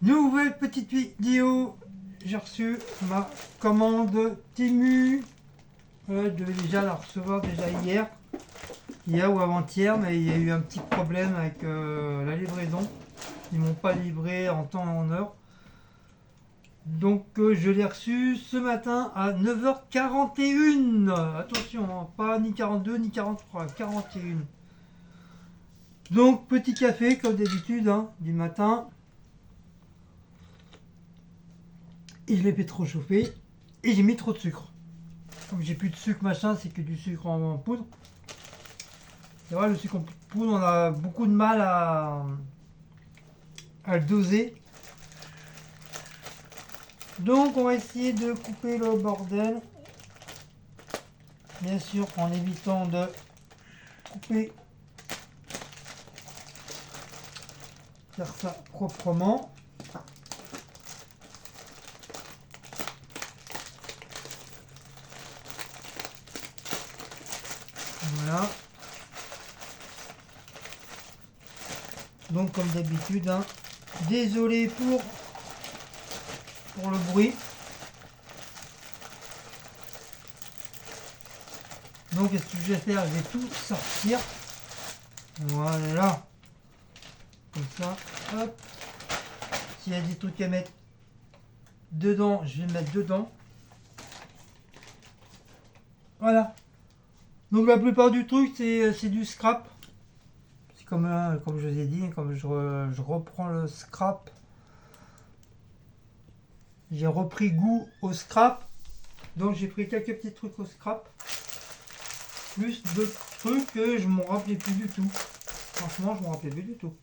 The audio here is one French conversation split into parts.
Nouvelle petite vidéo, j'ai reçu ma commande Temu. Je devais déjà la recevoir déjà hier ou avant-hier, mais il y a eu un petit problème avec la livraison. Ils m'ont pas livré en temps et en heure. Donc je l'ai reçu ce matin à 9h41. Attention, hein, pas ni 42 ni 43, 41. Donc petit café comme d'habitude hein, du matin. Et je l'ai fait trop chauffer et j'ai mis trop de sucre. Comme j'ai plus de sucre machin, c'est que du sucre en poudre. C'est vrai, le sucre en poudre, on a beaucoup de mal à le doser. Donc on va essayer de couper le bordel. Bien sûr en évitant de couper. Faire ça proprement. Voilà. Donc comme d'habitude, hein, désolé pour le bruit. Donc qu'est-ce que je vais faire? Je vais tout sortir. Voilà. Comme ça. Hop. S'il y a des trucs à mettre dedans, je vais le mettre dedans. Voilà. Donc la plupart du truc, c'est du scrap. C'est comme je vous ai dit, comme je reprends le scrap. J'ai repris goût au scrap. Donc j'ai pris quelques petits trucs au scrap. Plus d'autres trucs que je ne m'en rappelais plus du tout. Franchement, je ne m'en rappelais plus du tout.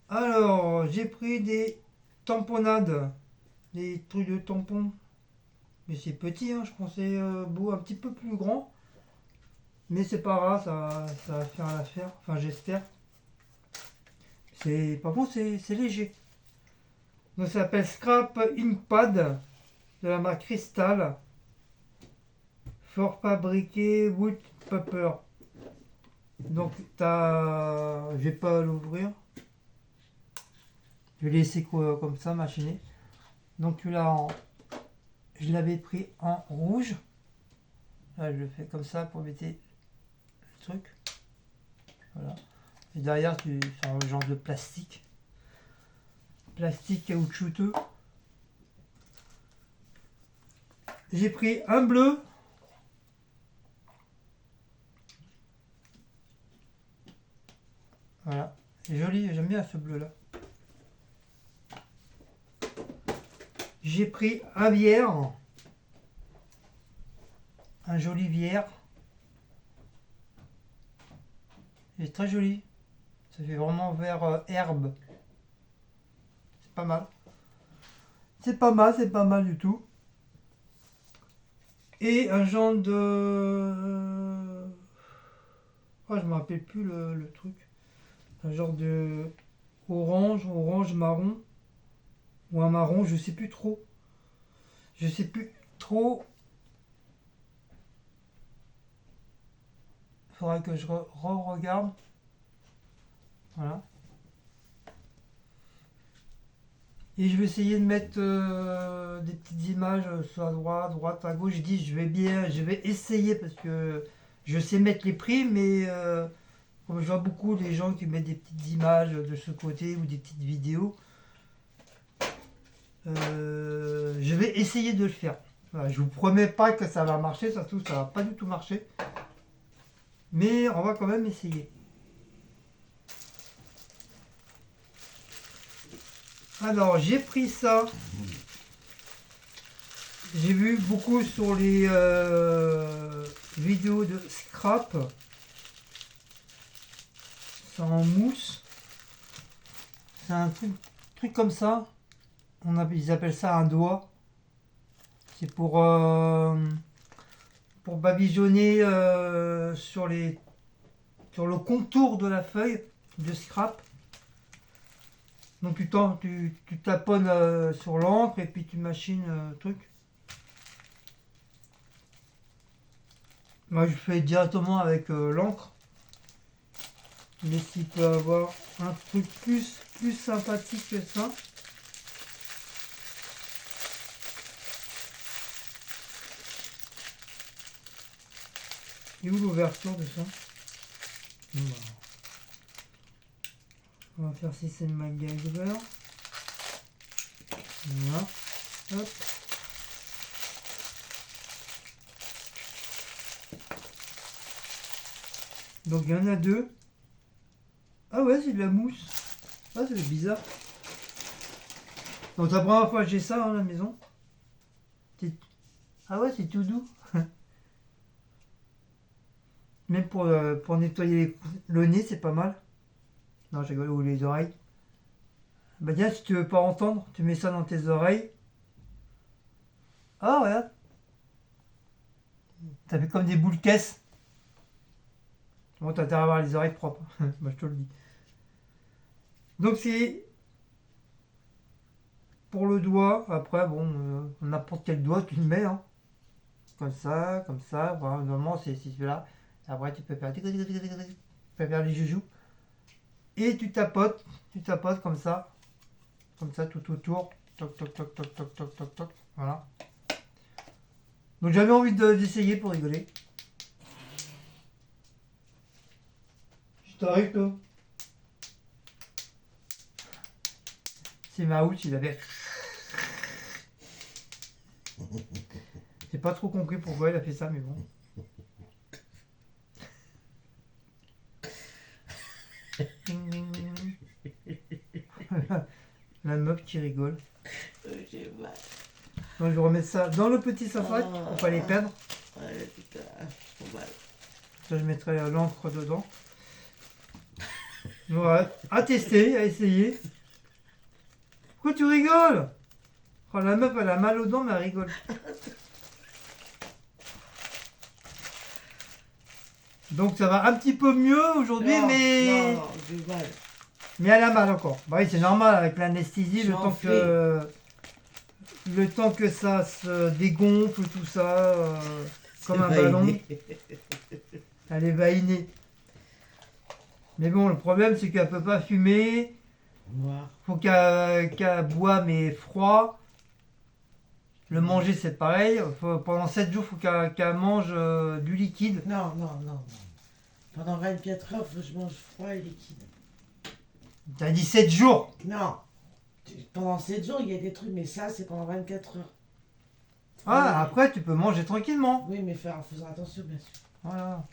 Alors, j'ai pris des tamponnades. Des trucs de tampons. Mais c'est petit, hein, je pensais beau un petit peu plus grand. Mais c'est pas grave, ça va faire l'affaire. Enfin, j'espère. Par contre, c'est léger. Donc, ça s'appelle Scrap Inkpad de la marque Crystal. Fort fabriqué wood paper. Donc, je vais pas l'ouvrir. Je vais laisser comme ça, machiner. Donc, là, je l'avais pris en rouge. Là, je le fais comme ça pour mettre le truc. Voilà. Et derrière, c'est un genre de plastique. Plastique caoutchouteux. J'ai pris un bleu. Voilà. C'est joli, j'aime bien ce bleu là. J'ai pris un vierre. Un joli vierre. Il est très joli. Ça fait vraiment vert herbe. C'est pas mal. C'est pas mal du tout. Et un genre de... Oh, je me rappelle plus le truc. Un genre de orange marron. Ou un marron, je sais plus trop. Je sais plus trop. Il faudra que je regarde. Voilà. Et je vais essayer de mettre des petites images sur la droite, à gauche. Je dis je vais essayer parce que je sais mettre les prix, mais comme je vois beaucoup les gens qui mettent des petites images de ce côté ou des petites vidéos, je vais essayer de le faire. Voilà, je vous promets pas que ça va marcher, ça va pas du tout marcher. Mais on va quand même essayer. Alors j'ai pris ça. J'ai vu beaucoup sur les vidéos de scrap. C'est en mousse. C'est un truc comme ça. Ils appellent ça un doigt. C'est pour badigeonner sur le contour de la feuille de scrap. Donc tu taponnes sur l'encre et puis tu machines le truc. Moi je fais directement avec l'encre. Mais s'il peut avoir un truc plus sympathique que ça. Et où l'ouverture de ça? Voilà. On va faire si c'est le MacGyver. Voilà. Hop. Donc il y en a deux. Ah ouais, c'est de la mousse. Ah, c'est bizarre. Donc la première fois que j'ai ça à la maison. Ah ouais, c'est tout doux. Même pour nettoyer le nez, c'est pas mal. Non, j'ai rigole, ou les oreilles. Bah tiens, si tu veux pas entendre, tu mets ça dans tes oreilles. Ah ouais. Ça fait comme des boules caisses. Bon, t'as intérêt à avoir les oreilles propres. Moi, je te le dis. Donc c'est pour le doigt. Après, bon, n'importe quel doigt, tu le mets. Hein. Comme ça. Voilà, normalement, c'est celui-là. Après, tu peux faire les joujoux. Et tu tapotes comme ça tout autour. Toc, toc, toc, toc, toc, toc, toc, toc. Voilà. Donc j'avais envie d'essayer pour rigoler. Je t'arrive, toi. C'est Maout, il avait. J'ai pas trop compris pourquoi il a fait ça, mais bon. La meuf qui rigole. J'ai mal. Donc je vais remettre ça dans le petit safac pour pas les perdre. Ouais, putain, trop mal. Ça, je mettrai l'encre dedans. Voilà, à tester, à essayer. Pourquoi tu rigoles? Oh, la meuf, elle a mal aux dents, mais elle rigole. Donc ça va un petit peu mieux aujourd'hui, Non, mais... Non, j'ai mal. Mais elle a mal encore. Bah oui, c'est normal avec l'anesthésie, le J'en temps que ça se dégonfle, tout ça, comme un C'est ballon, validé. elle est vainée. Mais bon, le problème c'est qu'elle peut pas fumer, Noir. faut qu'elle boit mais froid. Le manger c'est pareil, pendant 7 jours faut qu'elle mange du liquide. Non, non, non, non. Pendant 24 heures, faut que je mange froid et liquide. T'as dit 7 jours. Non. Pendant 7 jours, il y a des trucs, mais ça, c'est pendant 24 heures. Ah, Oui. après tu peux manger tranquillement. Oui, mais faire en faisant attention, bien sûr. Voilà.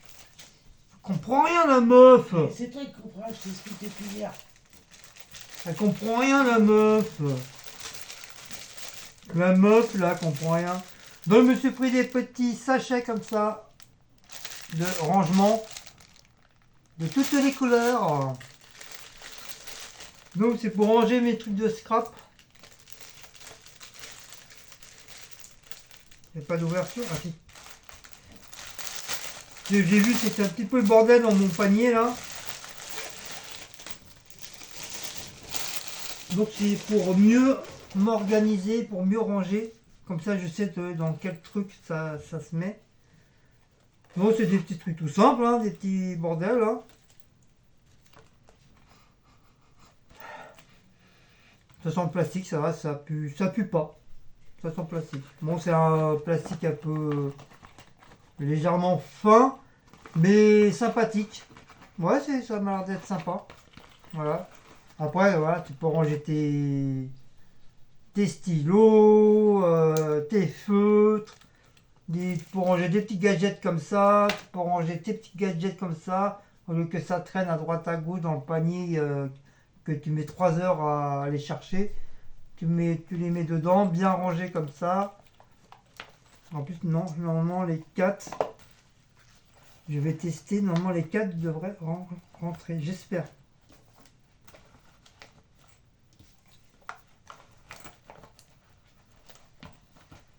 Je comprends rien la meuf. Mais c'est toi qui comprends, je t'explique depuis hier. Elle comprend rien la meuf. La meuf là comprend rien. Donc je me suis pris des petits sachets comme ça de rangement de toutes les couleurs. Donc c'est pour ranger mes trucs de scrap. Il n'y a pas d'ouverture. Ah si. J'ai vu c'était un petit peu le bordel dans mon panier là. Donc c'est pour mieux m'organiser, pour mieux ranger. Comme ça je sais dans quel truc ça se met. Bon, c'est des petits trucs tout simples, hein, des petits bordels. Hein. Ça sent le plastique, ça va, ça pue pas. Ça sent le plastique. Bon, c'est un plastique un peu légèrement fin, mais sympathique. Ouais, ça m'a l'air d'être sympa. Voilà. Après, voilà, tu peux ranger tes stylos, tes feutres. Tu peux ranger des petits gadgets comme ça. Tu peux ranger tes petits gadgets comme ça. Au lieu que ça traîne à droite à gauche dans le panier que tu mets 3 heures à aller chercher. Tu les mets dedans, bien rangés comme ça. En plus, non, normalement les 4, je vais tester. Normalement les 4 devraient rentrer, j'espère.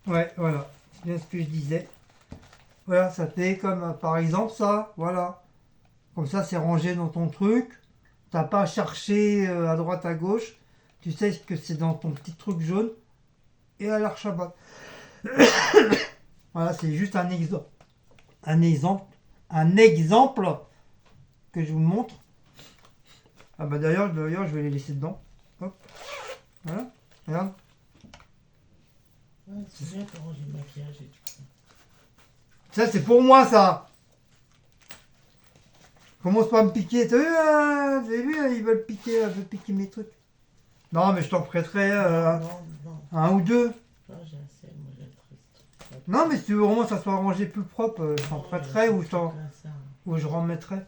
Ouais, voilà, c'est bien ce que je disais. Voilà, ça fait comme par exemple ça, voilà. Comme ça, c'est rangé dans ton truc. T'as pas à chercher à droite à gauche. Tu sais que c'est dans ton petit truc jaune. Et à l'archabot. Voilà, c'est juste un exemple. Un exemple que je vous montre. Ah bah d'ailleurs, je vais les laisser dedans. Hop. Voilà. Regarde. Ouais, c'est bien pour ranger le maquillage et tout. Ça, c'est pour moi, ça. Commence pas à me piquer. T'as vu, ils veulent piquer mes trucs. Non, mais je t'en prêterai Non. un ou deux. Non, j'ai assez, moi j'ai le triste. Non, mais si tu veux vraiment que ça soit rangé plus propre, je t'en prêterai ou je remettrai.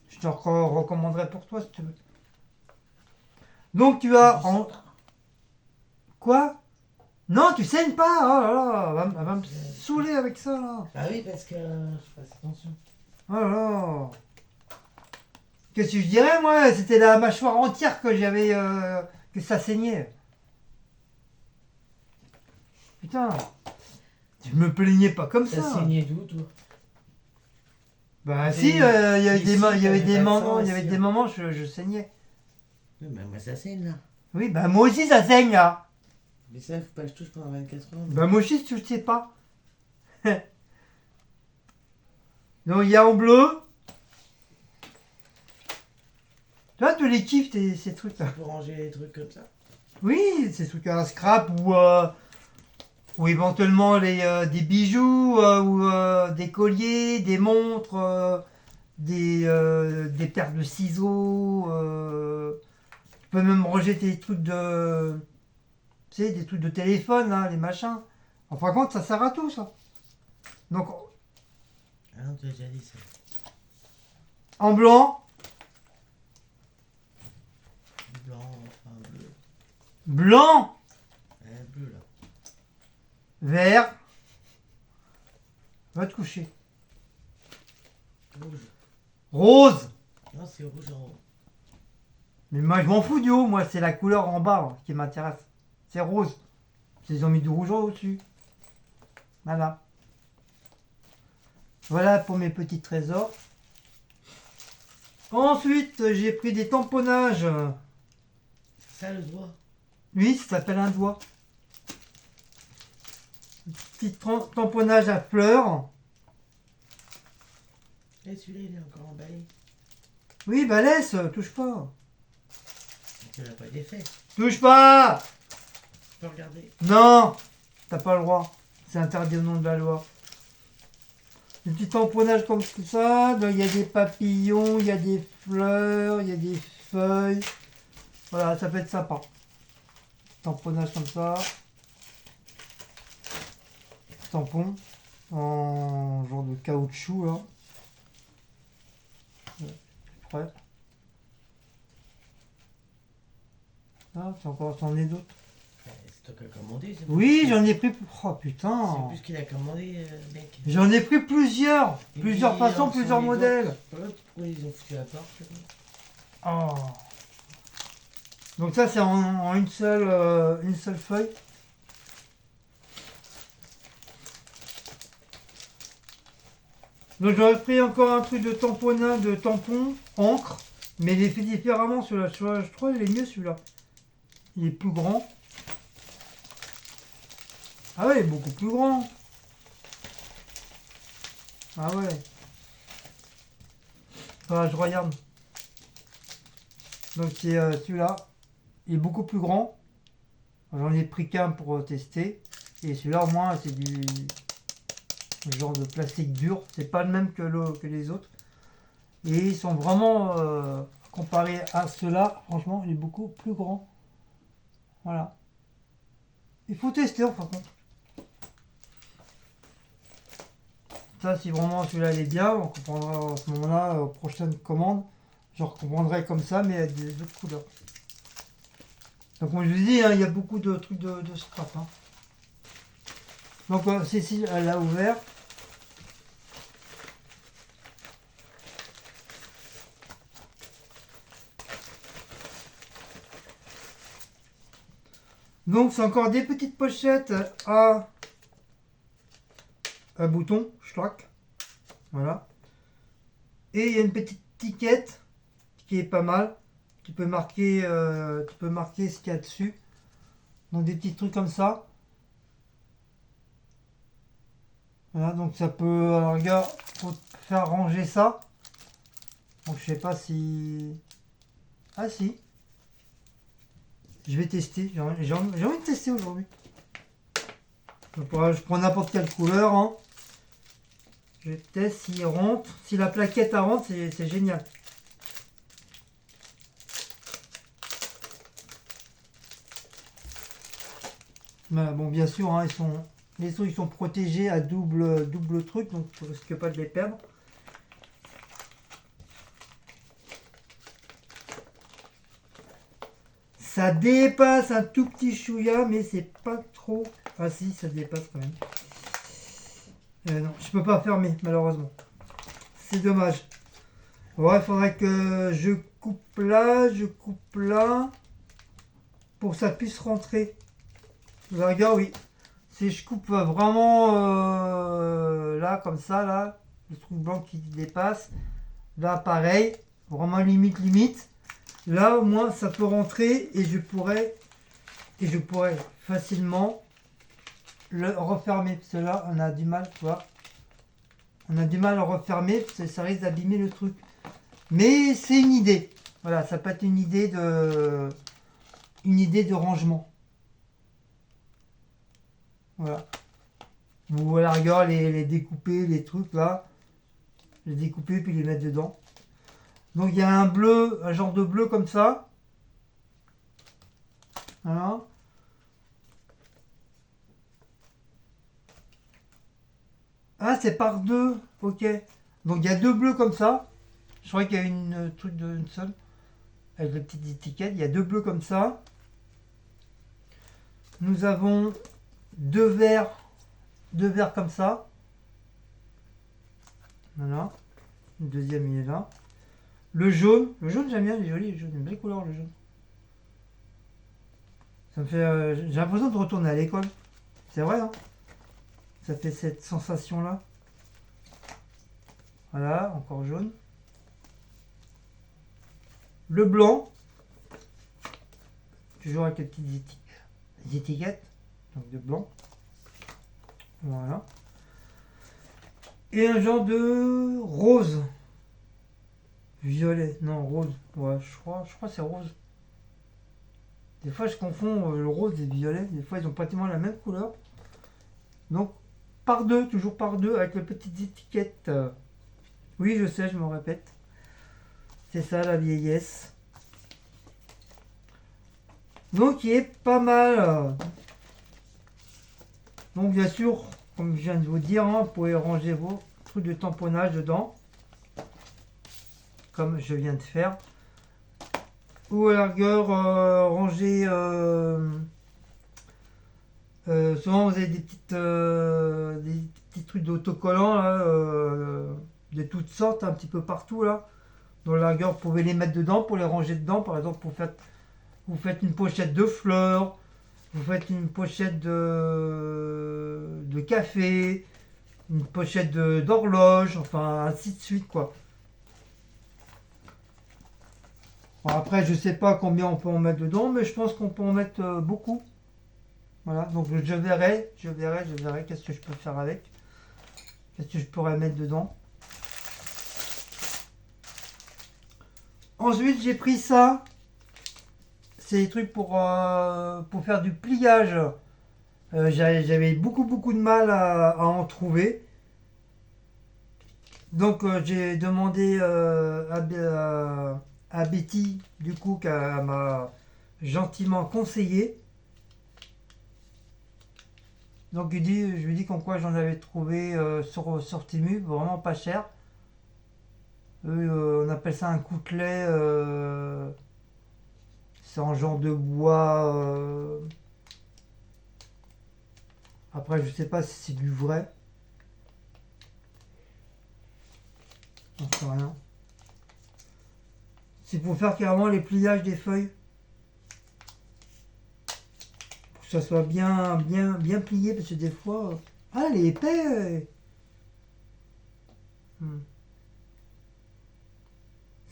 Je te recommanderai pour toi si tu veux. Donc tu as en... Quoi? Non, tu saignes pas. Oh là là, elle va me saouler avec ça là. Ah oui, parce que je fasse attention. Oh là là. Qu'est-ce que je dirais moi? C'était la mâchoire entière que j'avais... que ça saignait. Putain. Je me plaignais pas comme T'as ça. saigné d'où, toi? Bah Et si, il y avait ici, il y avait t'avais des pas de moments, sang il y avait aussi, des hein. moments je saignais. Oui, mais moi ça saigne là. Oui, bah moi aussi ça saigne là. Mais ça, faut pas que je touche pendant 24 heures. Bah moi aussi tu le sais pas. Donc il y a en bleu. Tu vois, tu les kiffes ces trucs là. Pour ranger les trucs comme ça. Oui, ces trucs à scrap ou éventuellement des bijoux ou des colliers, des montres, des paires de ciseaux. Tu peux même ranger tes trucs de... Tu sais, des trucs de téléphone, là, les machins. En fin de compte, ça sert à tout, ça. Donc, Ah non, tu as déjà dit ça. en blanc, Blanc, enfin bleu. blanc, Bleu là. vert. Va te coucher. Rouge. Rose. Non, c'est rouge en haut. Mais moi, je m'en fous du haut. Moi, c'est la couleur en bas qui m'intéresse. C'est rose. Ils ont mis du rouge au-dessus. Voilà. Voilà pour mes petits trésors. Ensuite, j'ai pris des tamponnages. Ça, le doigt. Oui, ça s'appelle un doigt. Petit tamponnage à fleurs. Et celui-là, il est encore emballé. Oui, bah laisse, touche pas. Il n'a pas d'effet. Touche pas! Tu peux regarder. Non! T'as pas le droit. C'est interdit au nom de la loi. Des petits tamponnages comme ça. Il y a des papillons, il y a des fleurs, il y a des feuilles. Voilà, ça peut être sympa. Tamponnage comme ça. Tampon. En genre de caoutchouc là. Prêt. Ah, t'en es d'autres. C'est toi qui as commandé. Oui, j'en ai pris. Oh C'est putain! plus qu'il a commandé, mec. J'en ai pris plusieurs! Et Plusieurs puis, façons, alors, plusieurs sont les modèles. autres. Pourquoi ils ont foutu la porte là Oh. Donc ça c'est en une seule feuille. Donc j'aurais pris encore un truc de tamponnage, de tampon, encre, mais il est fait différemment celui-là. Je trouve il est mieux celui-là. Il est plus grand. Ah ouais, il est beaucoup plus grand. Ah ouais. Voilà, je regarde. Donc c'est celui-là. Il est beaucoup plus grand. J'en ai pris qu'un pour tester. Et celui-là au moins c'est du genre de plastique dur. C'est pas le même que les autres. Et ils sont vraiment comparés à ceux-là. Franchement, il est beaucoup plus grand. Voilà. Il faut tester en fin de compte. Ça, si vraiment celui-là il est bien, on comprendra à ce moment-là, aux prochaines commandes, je recommanderai comme ça, mais avec des autres couleurs. Donc, comme je vous dis, hein, il y a beaucoup de trucs de scrap. Hein. Donc, Cécile, elle l'a ouvert. Donc, c'est encore des petites pochettes à bouton, schlac. Voilà. Et il y a une petite étiquette qui est pas mal. Tu peux marquer ce qu'il y a dessus. Donc des petits trucs comme ça. Voilà, donc ça peut, alors regarde, faut faire ranger ça. Donc je sais pas si... Ah si. Je vais tester. J'ai envie de tester aujourd'hui. Je prends n'importe quelle couleur. Hein. Je teste s'il rentre. Si la plaquette elle rentre, c'est génial. Mais bon, bien sûr, hein, les sons ils sont protégés à double truc, donc tu risques pas de les perdre. Ça dépasse un tout petit chouïa, mais c'est pas trop. Ah si, ça dépasse quand même. Non, je peux pas fermer, malheureusement. C'est dommage. Ouais, il faudrait que je coupe là, pour que ça puisse rentrer. Là, regarde, oui. Si je coupe vraiment là, comme ça, là, le truc blanc qui dépasse, là, pareil, vraiment limite. Là, au moins, ça peut rentrer et je pourrais facilement le refermer. Parce que là, on a du mal, tu vois. On a du mal à refermer parce que ça risque d'abîmer le truc. Mais c'est une idée. Voilà, ça peut être une idée de rangement. Voilà. Ou à la rigueur, les découper, les trucs là. Les découper puis les mettre dedans. Donc il y a un bleu, un genre de bleu comme ça. Voilà. Ah, c'est par deux. Ok. Donc il y a deux bleus comme ça. Je croyais qu'il y a une truc d'une seule. Avec les petites étiquettes. Il y a deux bleus comme ça. Nous avons deux verts comme ça. Voilà. Le deuxième il est là. Le jaune j'aime bien, il est joli, le jaune, une belle couleur le jaune. Ça me fait, j'ai l'impression de retourner à l'école. C'est vrai, hein. Ça fait cette sensation là. Voilà, encore jaune. Le blanc, toujours avec les petites étiquettes, donc de blanc. Voilà. Et un genre de rose. Violet, non, rose. Ouais, je crois que c'est rose. Des fois, je confonds le rose et le violet. Des fois, ils ont pratiquement la même couleur. Donc, par deux, toujours par deux, avec les petites étiquettes. Oui, je sais, je me répète. C'est ça, la vieillesse. Donc, il est pas mal. Donc, bien sûr, comme je viens de vous dire, hein, vous pouvez ranger vos trucs de tamponnage dedans. Comme je viens de faire. Ou à la rigueur, ranger... souvent, vous avez des petits trucs d'autocollants, là, de toutes sortes, un petit peu partout, là. Dans la rigueur, vous pouvez les mettre dedans pour les ranger dedans. Par exemple, vous faites une pochette de fleurs, vous faites une pochette de café, une pochette d'horloge, enfin, ainsi de suite, quoi. Bon, après, je sais pas combien on peut en mettre dedans, mais je pense qu'on peut en mettre beaucoup. Voilà, donc je verrai qu'est-ce que je peux faire avec. Qu'est-ce que je pourrais mettre dedans. Ensuite, j'ai pris ça. C'est des trucs pour faire du pliage. J'avais beaucoup de mal à en trouver. Donc j'ai demandé à Betty, du coup, qu'elle m'a gentiment conseillé. Donc je lui dis qu'en quoi j'en avais trouvé sur Temu, vraiment pas cher. On appelle ça un coutelet. C'est en genre de bois. Après, je sais pas si c'est du vrai. J'en sais rien. C'est pour faire carrément les pliages des feuilles. Pour que ça soit bien plié, parce que des fois. Ah, elle est épais!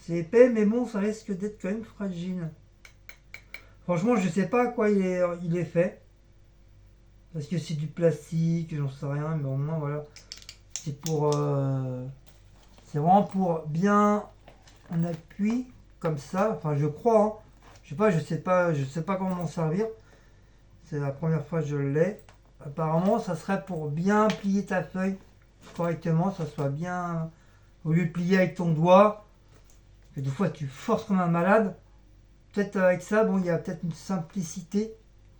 C'est épais, mais bon, ça risque d'être quand même fragile. Franchement, je sais pas à quoi il est fait. Parce que c'est du plastique, j'en sais rien, mais au moins, voilà. C'est vraiment pour bien. On appuie comme ça, enfin je crois, hein. Je sais pas comment m'en servir. C'est la première fois que je l'ai. Apparemment, ça serait pour bien plier ta feuille correctement, ça soit bien. Au lieu de plier avec ton doigt, et des fois tu forces comme un malade. Peut-être avec ça, bon, il y a peut-être une simplicité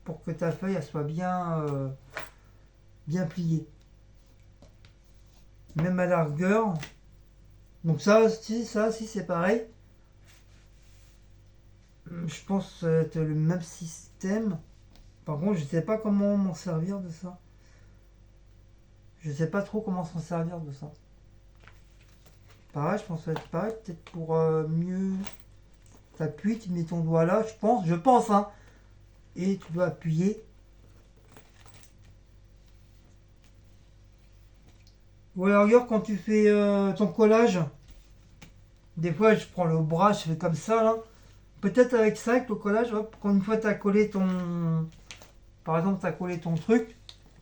pour que ta feuille elle soit bien pliée. Même à largeur. Donc ça, si c'est pareil. Je pense que ça va être le même système. Par contre, je sais pas comment m'en servir de ça. Je sais pas trop comment s'en servir de ça. Pareil, je pense que ça va être pareil. Peut-être pour mieux. T'appuies, tu mets ton doigt là, je pense, hein. Et tu dois appuyer. Ou alors, regarde, quand tu fais ton collage, des fois, je prends le bras, je fais comme ça, là. Peut-être avec ça, avec le collage, hop, quand une fois tu as collé ton. Par exemple, tu as collé ton truc,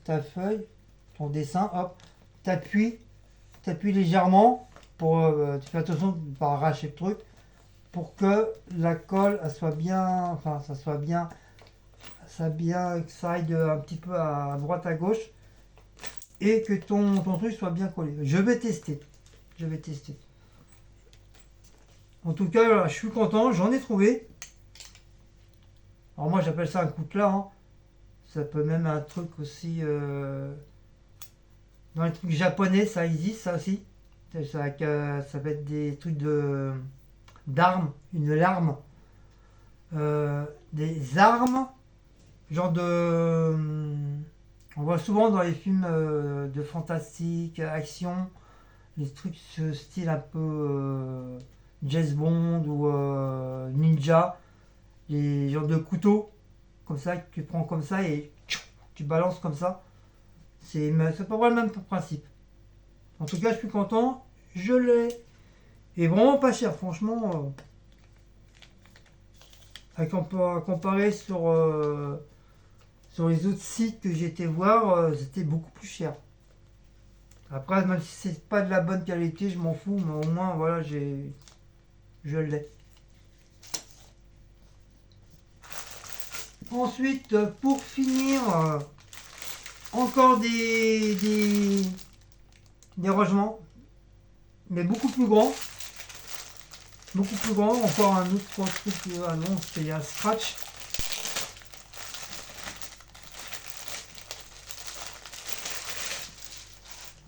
ta feuille, ton dessin, hop, t'appuies légèrement pour. Tu fais attention de ne pas arracher le truc, pour que la colle, elle soit bien. Enfin, ça soit bien. Que ça aille un petit peu à droite, à gauche, et que ton truc soit bien collé. Je vais tester. En tout cas, voilà, je suis content, j'en ai trouvé. Alors moi j'appelle ça un coutelas, hein. Ça peut même un truc aussi dans les trucs japonais, ça existe ça aussi. Ça peut être des trucs d'armes, une larme, des armes, genre de. On voit souvent dans les films de fantastique, action, les trucs ce style un peu James Bond ou ninja, les genres de couteaux comme ça que tu prends comme ça et tu balances comme ça. C'est pas vraiment le même principe. En tout cas, je suis content, je l'ai. Et vraiment pas cher, franchement. À comparer sur les autres sites que j'ai été voir, c'était beaucoup plus cher. Après, même si c'est pas de la bonne qualité, je m'en fous, mais au moins, voilà, je l'ai. Ensuite, pour finir, encore des rangements, mais beaucoup plus grands. Beaucoup plus grand, encore un autre truc, ah non, c'est un scratch.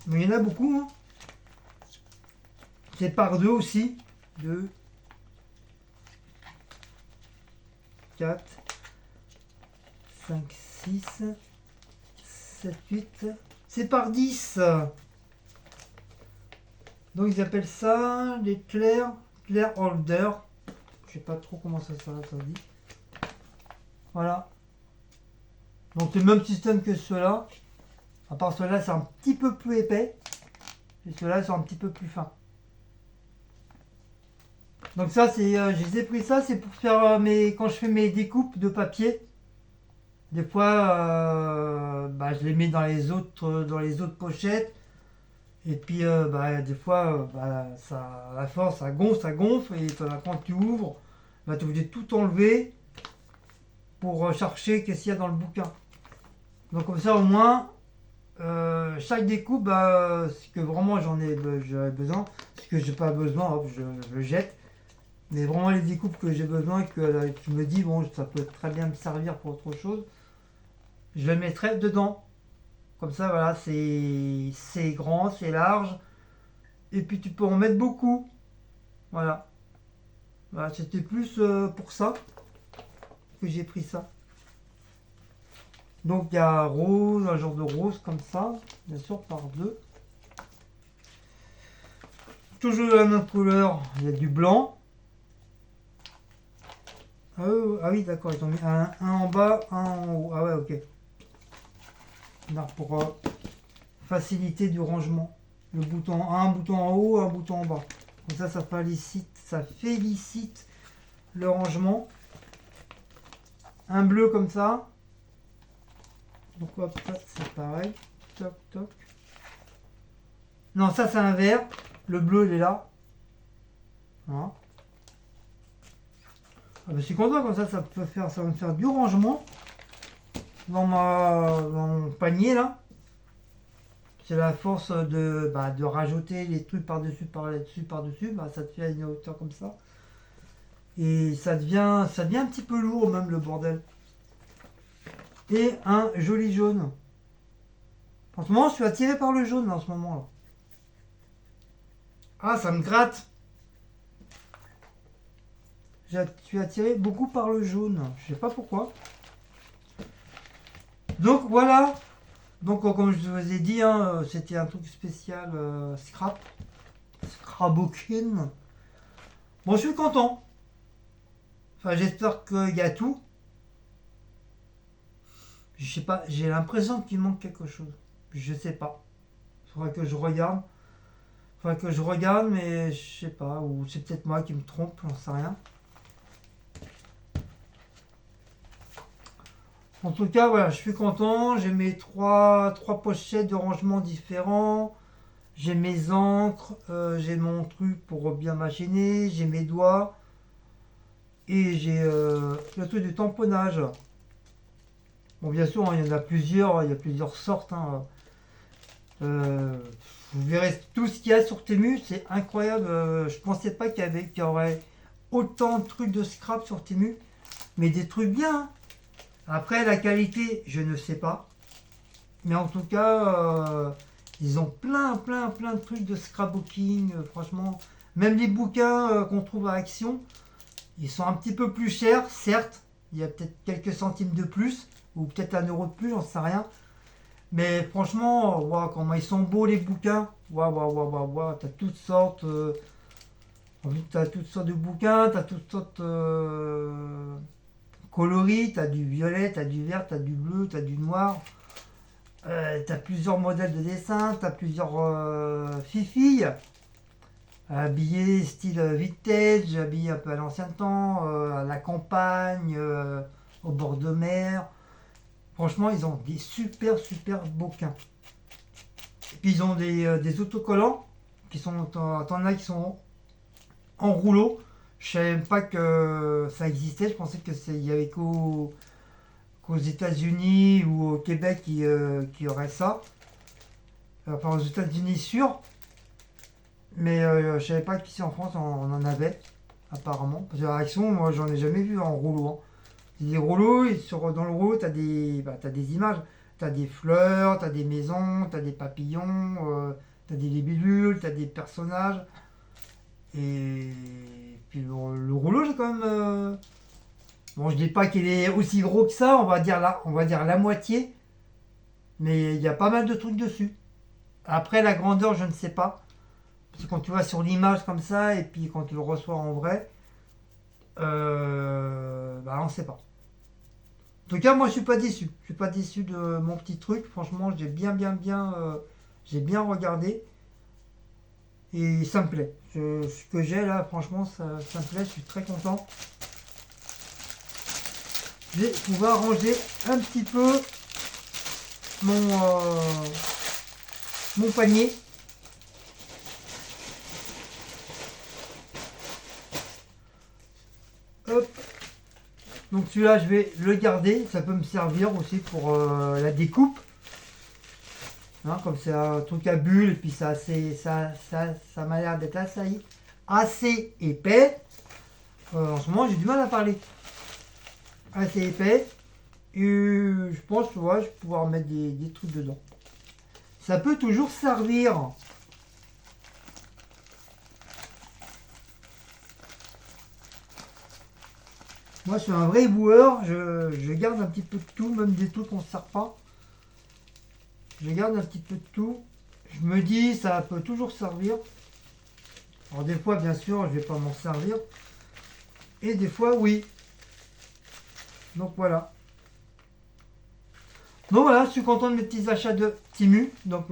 Mais il y en a beaucoup, hein. C'est par deux aussi. 2, 4, 5, 6, 7, 8. C'est par 10. Donc ils appellent ça les Clear Holder. Je sais pas trop comment ça dit. Voilà. Donc c'est le même système que ceux-là. À part ceux-là, c'est un petit peu plus épais. Et ceux-là sont un petit peu plus fins. Donc ça, c'est, je les ai pris ça, c'est pour faire quand je fais mes découpes de papier. Des fois, je les mets dans les autres pochettes. Et puis, des fois, ça, à la force, ça gonfle. Et quand tu ouvres, tu es obligé de tout enlever pour chercher qu'est-ce qu'il y a dans le bouquin. Donc comme ça, au moins, chaque découpe, ce que vraiment j'aurais besoin, ce que j'ai pas besoin, hop, je le jette. Mais vraiment les découpes que j'ai besoin, que je me dis, bon, ça peut très bien me servir pour autre chose, je le mettrai dedans. Comme ça, voilà, c'est grand, c'est large. Et puis tu peux en mettre beaucoup. Voilà. Voilà, c'était plus pour ça que j'ai pris ça. Donc il y a rose, un genre de rose comme ça, bien sûr par deux. Toujours de la même couleur, il y a du blanc. Ah oui, d'accord, ils ont mis un en bas, un en haut. Ah ouais, ok. Alors pour faciliter du rangement. Un bouton en haut, un bouton en bas. Comme ça félicite le rangement. Un bleu comme ça. Donc hop, ça c'est pareil. Toc, toc. Non, ça c'est un vert. Le bleu il est là. Voilà. Ah bah, je suis content, comme ça peut faire, ça va me faire du rangement dans mon panier là. C'est la force de rajouter les trucs par-dessus, par-dessus, par-dessus, bah, ça te fait à une hauteur comme ça. Et ça devient un petit peu lourd même le bordel. Et un joli jaune. En ce moment, je suis attiré par le jaune là, en ce moment là. Ah, ça me gratte. Je suis attiré beaucoup par le jaune. Je sais pas pourquoi. Donc voilà. Donc comme je vous ai dit, hein, c'était un truc spécial scrap. Scrabooking. Bon, je suis content. Enfin, j'espère qu'il y a tout. Je sais pas, j'ai l'impression qu'il manque quelque chose. Je sais pas. Faudrait que je regarde. Mais je sais pas. Ou c'est peut-être moi qui me trompe, j'en sais rien. En tout cas, voilà, je suis content. J'ai mes trois pochettes de rangement différents. J'ai mes encres. J'ai mon truc pour bien machiner. J'ai mes doigts. Et j'ai le truc du tamponnage. Bon, bien sûr, hein, il y en a plusieurs. Il y a plusieurs sortes. Hein. Euh, vous verrez tout ce qu'il y a sur Temu. C'est incroyable. Je pensais pas qu'il y aurait autant de trucs de scrap sur Temu. Mais des trucs bien. Hein. Après, la qualité, je ne sais pas. Mais en tout cas, ils ont plein de trucs de scrapbooking. Franchement, même les bouquins qu'on trouve à Action, ils sont un petit peu plus chers, certes. Il y a peut-être quelques centimes de plus, ou peut-être 1 euro de plus, j'en sais rien. Mais franchement, waouh, comment ils sont beaux les bouquins. Waouh, t'as toutes sortes. T'as toutes sortes de bouquins, t'as toutes sortes coloris, t'as du violet, t'as du vert, t'as du bleu, t'as du noir. T'as plusieurs modèles de dessin, t'as plusieurs filles habillées style vintage, habillées un peu à l'ancien temps, à la campagne, au bord de mer. Franchement, ils ont des super bouquins. Et puis ils ont des autocollants qui sont, t'en as qui sont en rouleau. Je savais même pas que ça existait. Je pensais que il y avait qu'aux États-Unis ou au Québec qui aurait ça. Enfin, aux États-Unis sûr, mais je savais pas qu'ici en France on en avait apparemment. Parce que la Action, moi j'en ai jamais vu en rouleau. Hein. C'est des rouleaux et dans le rouleau t'as des images, t'as des fleurs, t'as des maisons, t'as des papillons, t'as des libellules, t'as des personnages. Et puis le rouleau j'ai quand même. Bon, je dis pas qu'il est aussi gros que ça, on va dire la moitié, mais il y a pas mal de trucs dessus. Après, la grandeur, je ne sais pas. Parce que quand tu vois sur l'image comme ça, et puis quand tu le reçois en vrai, on ne sait pas. En tout cas, moi, je suis pas déçu. Je suis pas déçu de mon petit truc. Franchement, j'ai bien regardé. Et ça me plaît. Ce que j'ai là, franchement, ça me plaît. Je suis très content. Je vais pouvoir ranger un petit peu mon panier. Hop. Donc celui-là, je vais le garder. Ça peut me servir aussi pour la découpe. Hein, comme c'est un truc à bulles, et puis ça m'a l'air d'être assez épais. En ce moment, j'ai du mal à parler. Assez épais. Et je pense que ouais, je vais pouvoir mettre des trucs dedans. Ça peut toujours servir. Moi, je suis un vrai boueur. Je garde un petit peu de tout, même des trucs qu'on ne sert pas. Je garde un petit peu de tout. Je me dis, ça peut toujours servir. Alors, des fois, bien sûr, je ne vais pas m'en servir. Et des fois, oui. Donc, voilà. Donc, voilà, je suis content de mes petits achats de Temu. Donc,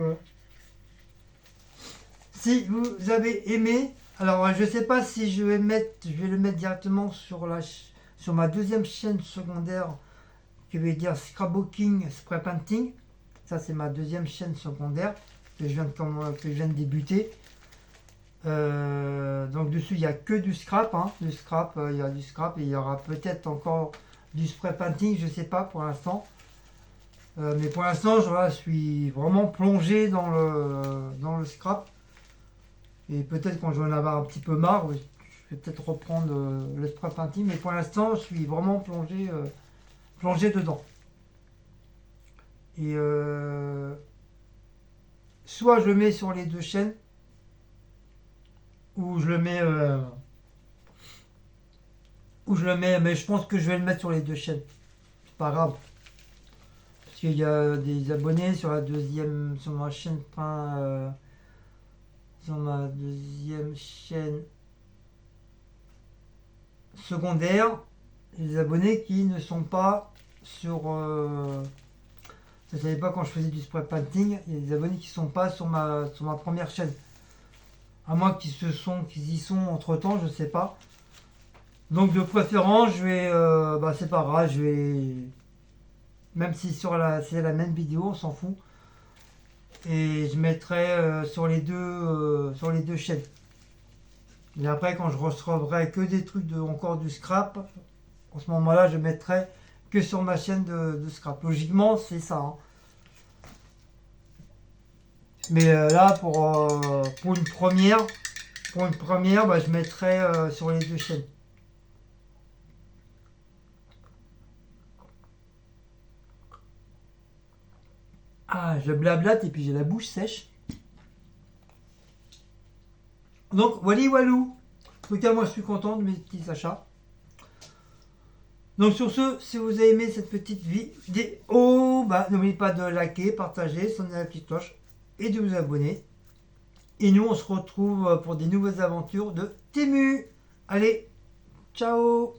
si vous avez aimé, alors je ne sais pas si je vais le mettre directement sur ma deuxième chaîne secondaire, qui veut dire Scrapbooking Spray Painting. Ça, c'est ma deuxième chaîne secondaire que je viens de débuter. Donc dessus il n'y a que du scrap, hein. Du scrap, il y a du scrap et il y aura peut-être encore du spray painting, je sais pas pour l'instant. Mais pour l'instant je suis vraiment plongé dans le scrap. Et peut-être quand je vais en avoir un petit peu marre, je vais peut-être reprendre le spray painting. Mais pour l'instant je suis vraiment plongé dedans. Et soit je le mets sur les deux chaînes, ou je le mets, mais je pense que je vais le mettre sur les deux chaînes. C'est pas grave. Parce qu'il y a des abonnés sur la deuxième, sur ma chaîne, sur ma deuxième chaîne secondaire, des abonnés qui ne sont pas sur. Je ne savais pas quand je faisais du spray painting, il y a des abonnés qui ne sont pas sur ma première chaîne. À moins qu'ils y sont entre temps, je sais pas. Donc de préférence, je vais, c'est pas grave, je vais, même si c'est la même vidéo, on s'en fout. Et je mettrai sur les deux chaînes. Et après, quand je recevrai que des trucs encore du scrap, en ce moment-là, je mettrai que sur ma chaîne de scrap. Logiquement, c'est ça, hein. Mais là, pour une première, je mettrai sur les deux chaînes. Ah, je blablate et puis j'ai la bouche sèche. Donc, wally walou. En tout cas, moi, je suis content de mes petits achats. Donc, sur ce, si vous avez aimé cette petite vidéo, n'oubliez pas de liker, partager, sonner la petite cloche et de vous abonner. Et nous, on se retrouve pour des nouvelles aventures de Temu. Allez, ciao!